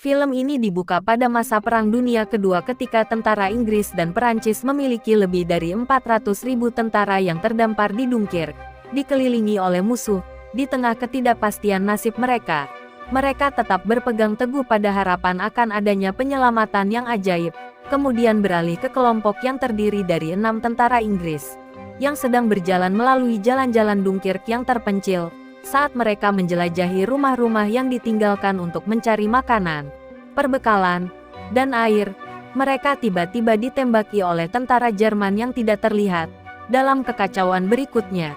Film ini dibuka pada masa Perang Dunia Kedua ketika tentara Inggris dan Perancis memiliki lebih dari 400.000 tentara yang terdampar di Dunkirk, dikelilingi oleh musuh. Di tengah ketidakpastian nasib mereka, mereka tetap berpegang teguh pada harapan akan adanya penyelamatan yang ajaib, kemudian beralih ke kelompok yang terdiri dari 6 tentara Inggris, yang sedang berjalan melalui jalan-jalan Dunkirk yang terpencil. Saat mereka menjelajahi rumah-rumah yang ditinggalkan untuk mencari makanan, perbekalan, dan air, mereka tiba-tiba ditembaki oleh tentara Jerman yang tidak terlihat. Dalam kekacauan berikutnya,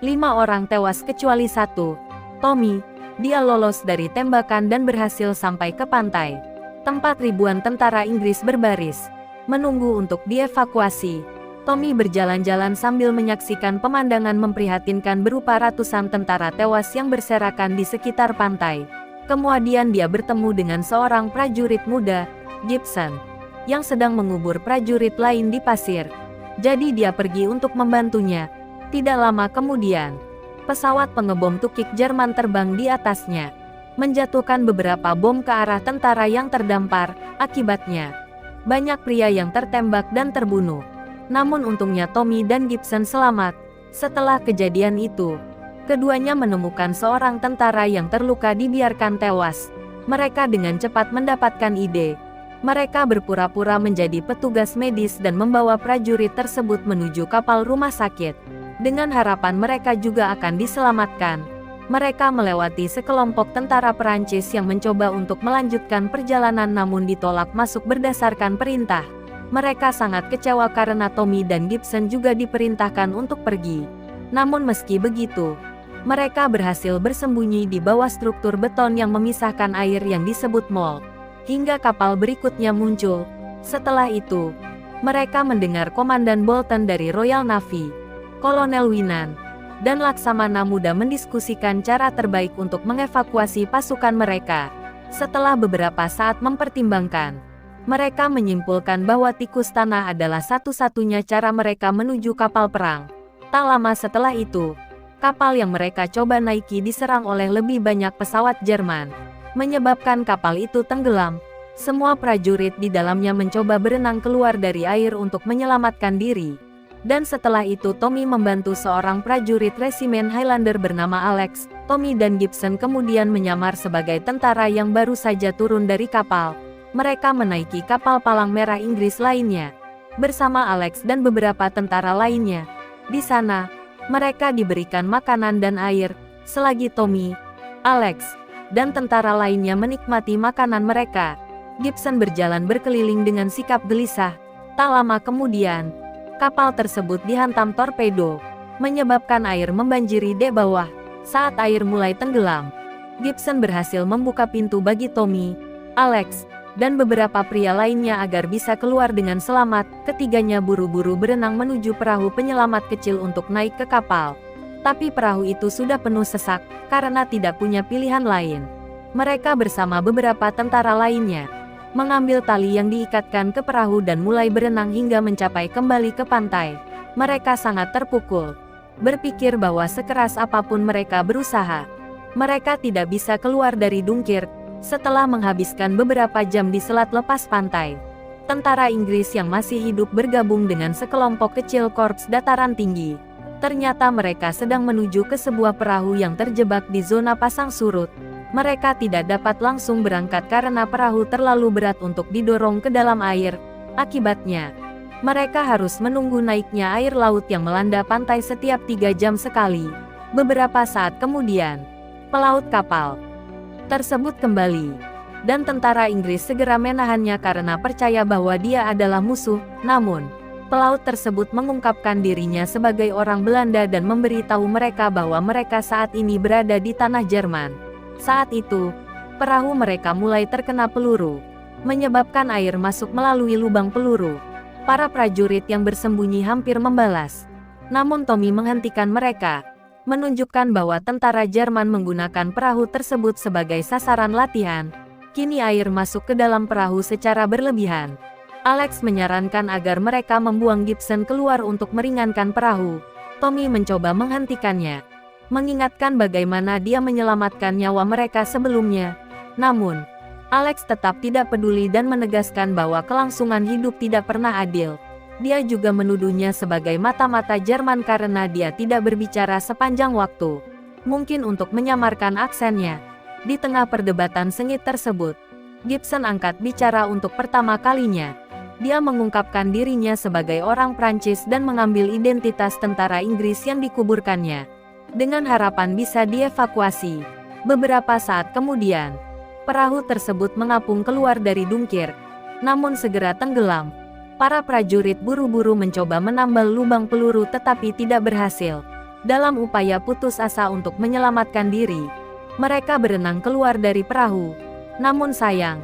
5 orang tewas kecuali 1, Tommy. Dia lolos dari tembakan dan berhasil sampai ke pantai, tempat ribuan tentara Inggris berbaris, menunggu untuk dievakuasi. Tommy berjalan-jalan sambil menyaksikan pemandangan memprihatinkan berupa ratusan tentara tewas yang berserakan di sekitar pantai. Kemudian dia bertemu dengan seorang prajurit muda, Gibson, yang sedang mengubur prajurit lain di pasir. Jadi dia pergi untuk membantunya. Tidak lama kemudian, pesawat pengebom tukik Jerman terbang di atasnya, menjatuhkan beberapa bom ke arah tentara yang terdampar. Akibatnya, banyak pria yang tertembak dan terbunuh. Namun untungnya Tommy dan Gibson selamat. Setelah kejadian itu, keduanya menemukan seorang tentara yang terluka dibiarkan tewas. Mereka dengan cepat mendapatkan ide. Mereka berpura-pura menjadi petugas medis dan membawa prajurit tersebut menuju kapal rumah sakit, dengan harapan mereka juga akan diselamatkan. Mereka melewati sekelompok tentara Perancis yang mencoba untuk melanjutkan perjalanan namun ditolak masuk berdasarkan perintah. Mereka sangat kecewa karena Tommy dan Gibson juga diperintahkan untuk pergi. Namun meski begitu, mereka berhasil bersembunyi di bawah struktur beton yang memisahkan air yang disebut mold, hingga kapal berikutnya muncul. Setelah itu, mereka mendengar Komandan Bolton dari Royal Navy, Kolonel Winan, dan Laksamana Muda mendiskusikan cara terbaik untuk mengevakuasi pasukan mereka. Setelah beberapa saat mempertimbangkan, mereka menyimpulkan bahwa tikus tanah adalah satu-satunya cara mereka menuju kapal perang. Tak lama setelah itu, kapal yang mereka coba naiki diserang oleh lebih banyak pesawat Jerman, menyebabkan kapal itu tenggelam. Semua prajurit di dalamnya mencoba berenang keluar dari air untuk menyelamatkan diri. Dan setelah itu Tommy membantu seorang prajurit resimen Highlander bernama Alex. Tommy dan Gibson kemudian menyamar sebagai tentara yang baru saja turun dari kapal. Mereka menaiki kapal palang merah Inggris lainnya, bersama Alex dan beberapa tentara lainnya. Di sana, mereka diberikan makanan dan air, selagi Tommy, Alex, dan tentara lainnya menikmati makanan mereka. Gibson berjalan berkeliling dengan sikap gelisah. Tak lama kemudian, kapal tersebut dihantam torpedo, menyebabkan air membanjiri dek bawah. Saat air mulai tenggelam, Gibson berhasil membuka pintu bagi Tommy, Alex, dan beberapa pria lainnya agar bisa keluar dengan selamat. Ketiganya buru-buru berenang menuju perahu penyelamat kecil untuk naik ke kapal. Tapi perahu itu sudah penuh sesak, karena tidak punya pilihan lain. Mereka bersama beberapa tentara lainnya mengambil tali yang diikatkan ke perahu dan mulai berenang hingga mencapai kembali ke pantai. Mereka sangat terpukul, berpikir bahwa sekeras apapun mereka berusaha, mereka tidak bisa keluar dari Dunkirk. Setelah menghabiskan beberapa jam di selat lepas pantai, tentara Inggris yang masih hidup bergabung dengan sekelompok kecil korps dataran tinggi. Ternyata mereka sedang menuju ke sebuah perahu yang terjebak di zona pasang surut. Mereka tidak dapat langsung berangkat karena perahu terlalu berat untuk didorong ke dalam air. Akibatnya, mereka harus menunggu naiknya air laut yang melanda pantai setiap 3 jam sekali. Beberapa saat kemudian, pelaut kapal tersebut kembali, dan tentara Inggris segera menahannya karena percaya bahwa dia adalah musuh. Namun, pelaut tersebut mengungkapkan dirinya sebagai orang Belanda dan memberitahu mereka bahwa mereka saat ini berada di tanah Jerman. Saat itu, perahu mereka mulai terkena peluru, menyebabkan air masuk melalui lubang peluru. Para prajurit yang bersembunyi hampir membalas, namun Tommy menghentikan mereka, menunjukkan bahwa tentara Jerman menggunakan perahu tersebut sebagai sasaran latihan. Kini air masuk ke dalam perahu secara berlebihan. Alex menyarankan agar mereka membuang Gibson keluar untuk meringankan perahu. Tommy mencoba menghentikannya, mengingatkan bagaimana dia menyelamatkan nyawa mereka sebelumnya. Namun, Alex tetap tidak peduli dan menegaskan bahwa kelangsungan hidup tidak pernah adil. Dia juga menuduhnya sebagai mata-mata Jerman karena dia tidak berbicara sepanjang waktu. Mungkin untuk menyamarkan aksennya. Di tengah perdebatan sengit tersebut, Gibson angkat bicara untuk pertama kalinya. Dia mengungkapkan dirinya sebagai orang Prancis dan mengambil identitas tentara Inggris yang dikuburkannya, dengan harapan bisa dievakuasi. Beberapa saat kemudian, perahu tersebut mengapung keluar dari Dunkirk, namun segera tenggelam. Para prajurit buru-buru mencoba menambal lubang peluru tetapi tidak berhasil. Dalam upaya putus asa untuk menyelamatkan diri, mereka berenang keluar dari perahu. Namun sayang,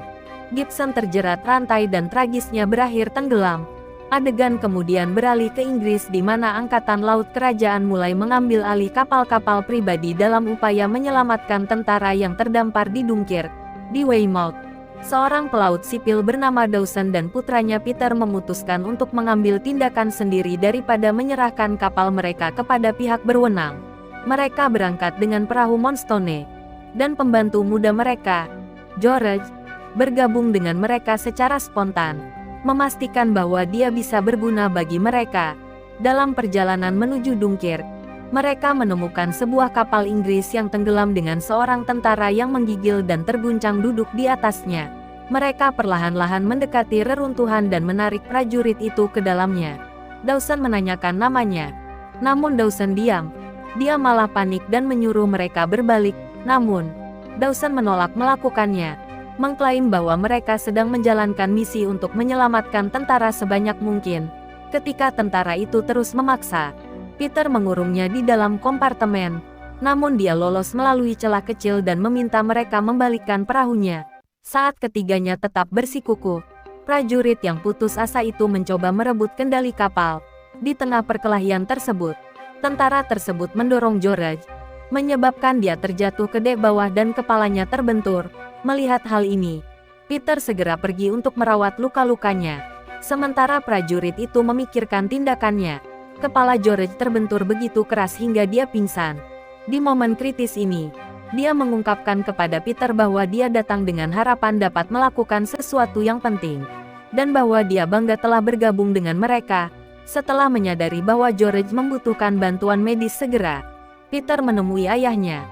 Gibson terjerat rantai dan tragisnya berakhir tenggelam. Adegan kemudian beralih ke Inggris di mana Angkatan Laut Kerajaan mulai mengambil alih kapal-kapal pribadi dalam upaya menyelamatkan tentara yang terdampar di Dunkirk. Di Weymouth, seorang pelaut sipil bernama Dawson dan putranya Peter memutuskan untuk mengambil tindakan sendiri daripada menyerahkan kapal mereka kepada pihak berwenang. Mereka berangkat dengan perahu Moonstone, dan pembantu muda mereka, George, bergabung dengan mereka secara spontan, memastikan bahwa dia bisa berguna bagi mereka. Dalam perjalanan menuju Dunkirk, mereka menemukan sebuah kapal Inggris yang tenggelam dengan seorang tentara yang menggigil dan terguncang duduk di atasnya. Mereka perlahan-lahan mendekati reruntuhan dan menarik prajurit itu ke dalamnya. Dawson menanyakan namanya, namun Dawson diam. Dia malah panik dan menyuruh mereka berbalik, namun Dawson menolak melakukannya, mengklaim bahwa mereka sedang menjalankan misi untuk menyelamatkan tentara sebanyak mungkin. Ketika tentara itu terus memaksa, Peter mengurungnya di dalam kompartemen, namun dia lolos melalui celah kecil dan meminta mereka membalikkan perahunya. Saat ketiganya tetap bersikukuh, prajurit yang putus asa itu mencoba merebut kendali kapal. Di tengah perkelahian tersebut, tentara tersebut mendorong George, menyebabkan dia terjatuh ke dek bawah dan kepalanya terbentur. Melihat hal ini, Peter segera pergi untuk merawat luka-lukanya. Sementara prajurit itu memikirkan tindakannya, kepala George terbentur begitu keras hingga dia pingsan. Di momen kritis ini, dia mengungkapkan kepada Peter bahwa dia datang dengan harapan dapat melakukan sesuatu yang penting, dan bahwa dia bangga telah bergabung dengan mereka. Setelah menyadari bahwa George membutuhkan bantuan medis segera, Peter menemui ayahnya.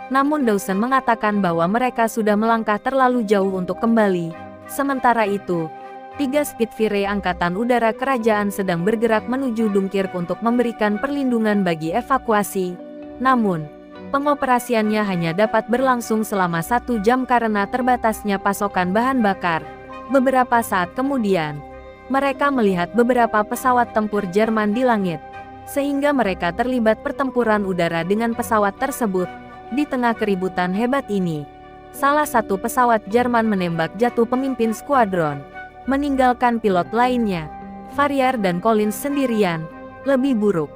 Namun Dawson mengatakan bahwa mereka sudah melangkah terlalu jauh untuk kembali. Sementara itu, 3 Spitfire Angkatan Udara Kerajaan sedang bergerak menuju Dunkirk untuk memberikan perlindungan bagi evakuasi. Namun, pengoperasiannya hanya dapat berlangsung selama 1 jam karena terbatasnya pasokan bahan bakar. Beberapa saat kemudian, mereka melihat beberapa pesawat tempur Jerman di langit, sehingga mereka terlibat pertempuran udara dengan pesawat tersebut. Di tengah keributan hebat ini, salah satu pesawat Jerman menembak jatuh pemimpin skuadron, meninggalkan pilot lainnya, Farrier dan Collins sendirian. Lebih buruk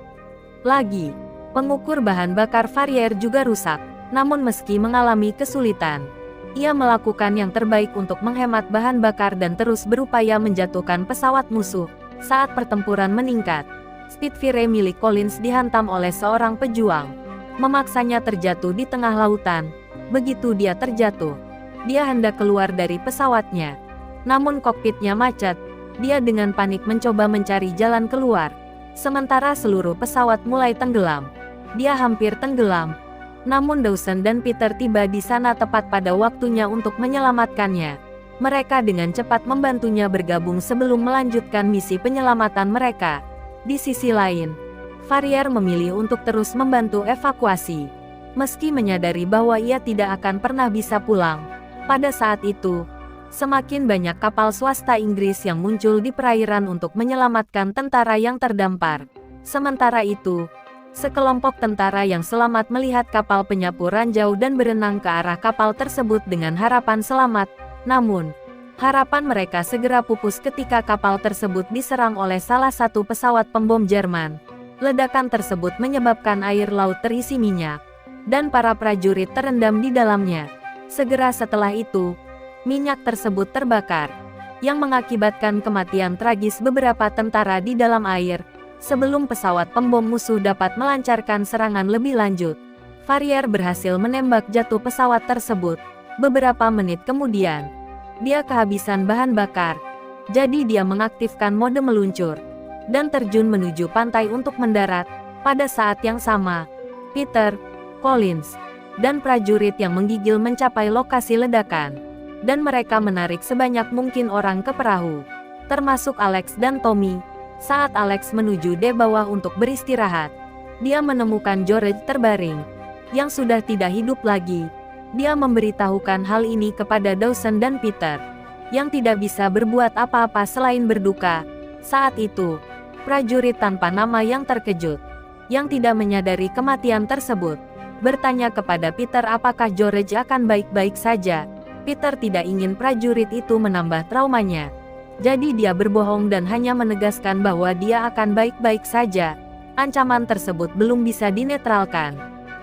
lagi, pengukur bahan bakar Farrier juga rusak. Namun meski mengalami kesulitan, ia melakukan yang terbaik untuk menghemat bahan bakar dan terus berupaya menjatuhkan pesawat musuh. Saat pertempuran meningkat, Spitfire milik Collins dihantam oleh seorang pejuang, memaksanya terjatuh di tengah lautan. Begitu dia terjatuh, dia hendak keluar dari pesawatnya, namun kokpitnya macet. Dia dengan panik mencoba mencari jalan keluar, sementara seluruh pesawat mulai tenggelam. Dia hampir tenggelam, namun Dawson dan Peter tiba di sana tepat pada waktunya untuk menyelamatkannya. Mereka dengan cepat membantunya bergabung sebelum melanjutkan misi penyelamatan mereka. Di sisi lain, Farrier memilih untuk terus membantu evakuasi, meski menyadari bahwa ia tidak akan pernah bisa pulang. Pada saat itu, semakin banyak kapal swasta Inggris yang muncul di perairan untuk menyelamatkan tentara yang terdampar. Sementara itu, sekelompok tentara yang selamat melihat kapal penyapu ranjau dan berenang ke arah kapal tersebut dengan harapan selamat. Namun, harapan mereka segera pupus ketika kapal tersebut diserang oleh salah satu pesawat pembom Jerman. Ledakan tersebut menyebabkan air laut terisi minyak, dan para prajurit terendam di dalamnya. Segera setelah itu, minyak tersebut terbakar, yang mengakibatkan kematian tragis beberapa tentara di dalam air. Sebelum pesawat pembom musuh dapat melancarkan serangan lebih lanjut, Farrier berhasil menembak jatuh pesawat tersebut. Beberapa menit kemudian, Dia kehabisan bahan bakar. Jadi dia mengaktifkan mode meluncur dan terjun menuju pantai untuk mendarat. Pada saat yang sama, Peter, Collins, dan prajurit yang menggigil mencapai lokasi ledakan. Dan mereka menarik sebanyak mungkin orang ke perahu, termasuk Alex dan Tommy. Saat Alex menuju di bawah untuk beristirahat, dia menemukan George terbaring, yang sudah tidak hidup lagi. Dia memberitahukan hal ini kepada Dawson dan Peter, yang tidak bisa berbuat apa-apa selain berduka. Saat itu, prajurit tanpa nama yang terkejut, yang tidak menyadari kematian tersebut, bertanya kepada Peter apakah George akan baik-baik saja. Peter tidak ingin prajurit itu menambah traumanya. Jadi dia berbohong dan hanya menegaskan bahwa dia akan baik-baik saja. Ancaman tersebut belum bisa dinetralkan.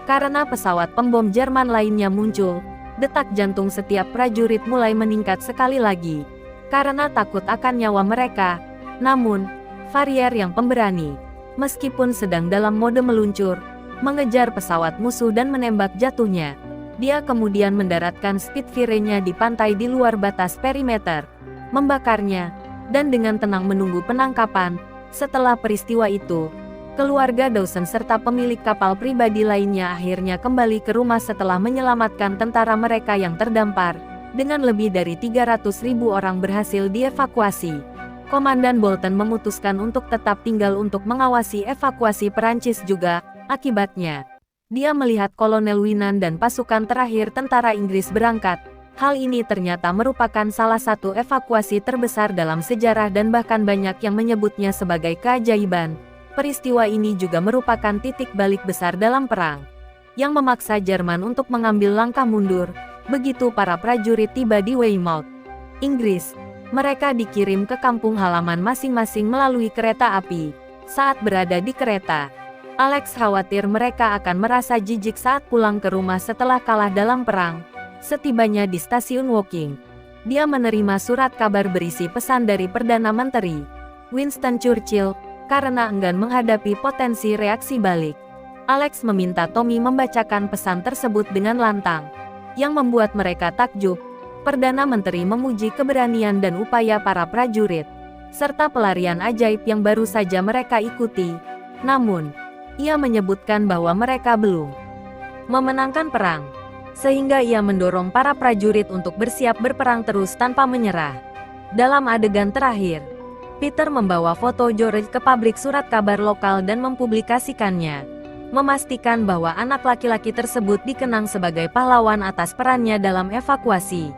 Karena pesawat pembom Jerman lainnya muncul, detak jantung setiap prajurit mulai meningkat sekali lagi. Karena takut akan nyawa mereka. Namun, Farrier yang pemberani, meskipun sedang dalam mode meluncur, mengejar pesawat musuh dan menembak jatuhnya. Dia kemudian mendaratkan Spitfire-nya di pantai di luar batas perimeter, membakarnya, dan dengan tenang menunggu penangkapan. Setelah peristiwa itu, keluarga Dawson serta pemilik kapal pribadi lainnya akhirnya kembali ke rumah setelah menyelamatkan tentara mereka yang terdampar. Dengan lebih dari 300.000 orang berhasil dievakuasi, Komandan Bolton memutuskan untuk tetap tinggal untuk mengawasi evakuasi Perancis juga. Akibatnya, dia melihat Kolonel Winan dan pasukan terakhir tentara Inggris berangkat. Hal ini ternyata merupakan salah satu evakuasi terbesar dalam sejarah dan bahkan banyak yang menyebutnya sebagai keajaiban. Peristiwa ini juga merupakan titik balik besar dalam perang, yang memaksa Jerman untuk mengambil langkah mundur. Begitu para prajurit tiba di Weymouth, Inggris, mereka dikirim ke kampung halaman masing-masing melalui kereta api. Saat berada di kereta, Alex khawatir mereka akan merasa jijik saat pulang ke rumah setelah kalah dalam perang. Setibanya di stasiun Woking, dia menerima surat kabar berisi pesan dari Perdana Menteri Winston Churchill. Karena enggan menghadapi potensi reaksi balik, Alex meminta Tommy membacakan pesan tersebut dengan lantang, yang membuat mereka takjub. Perdana Menteri memuji keberanian dan upaya para prajurit, serta pelarian ajaib yang baru saja mereka ikuti. Namun, ia menyebutkan bahwa mereka belum memenangkan perang, sehingga ia mendorong para prajurit untuk bersiap berperang terus tanpa menyerah. Dalam adegan terakhir, Peter membawa foto George ke pabrik surat kabar lokal dan mempublikasikannya, memastikan bahwa anak laki-laki tersebut dikenang sebagai pahlawan atas perannya dalam evakuasi.